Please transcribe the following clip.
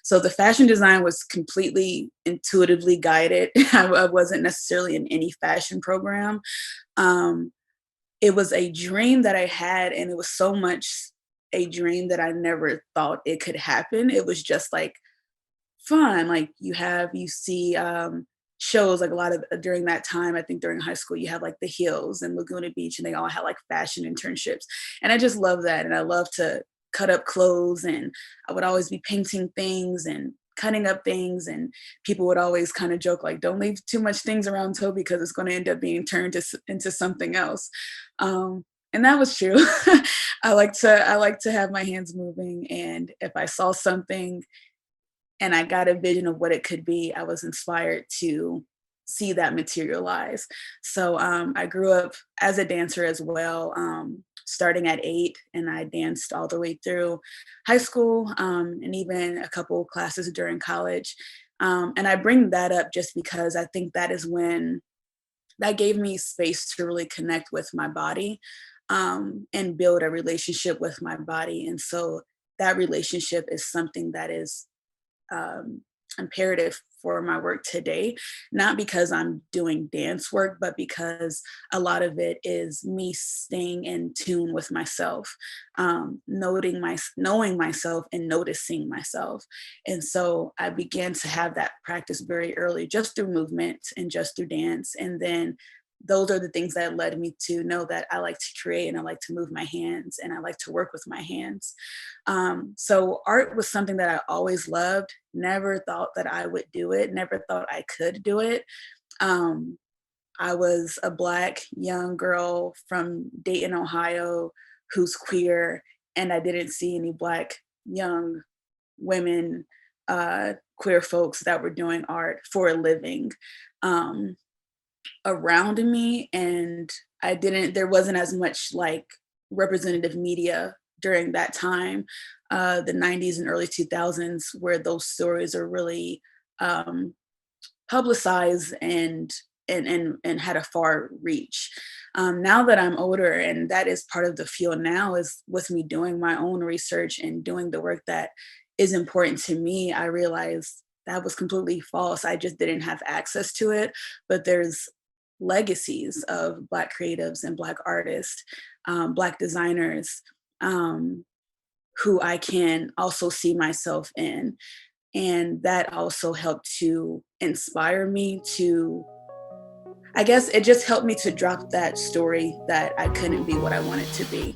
So the fashion design was completely intuitively guided. I wasn't necessarily in any fashion program. Um, it was a dream that I had, and it was so much a dream that I never thought it could happen. It was just like fun. Like you see shows like a lot of during that time, I think during high school, you have like the Hills and Laguna Beach, and they all had like fashion internships. And I just love that. And I love to cut up clothes, and I would always be painting things and cutting up things, and people would always kind of joke like, don't leave too much things around Toby because it's going to end up being turned into something else. And that was true. I like to have my hands moving, and if I saw something and I got a vision of what it could be, I was inspired to see that materialize. So I grew up as a dancer as well, starting at 8, and I danced all the way through high school, and even a couple classes during college. And I bring that up just because I think that is when that gave me space to really connect with my body, and build a relationship with my body. And so that relationship is something that is um, imperative for my work today, not because I'm doing dance work, but because a lot of it is me staying in tune with myself, knowing myself and noticing myself. And so I began to have that practice very early, just through movement and just through dance. And then those are the things that led me to know that I like to create, and I like to move my hands, and I like to work with my hands. So art was something that I always loved. Never thought that I would do it. Never thought I could do it. Um, I was a Black young girl from Dayton, Ohio, who's queer, and I didn't see any Black young women, queer folks that were doing art for a living. Um, Around me, and there wasn't as much like representative media during that time, the 90s and early 2000s, where those stories are really um, publicized and had a far reach. Now that I'm older, and that is part of the fuel now, is with me doing my own research and doing the work that is important to me, I realized that was completely false. I just didn't have access to it. But there's legacies of Black creatives and Black artists, Black designers, um, who I can also see myself in. And that also helped to inspire me to, I guess it just helped me to drop that story that I couldn't be what I wanted to be.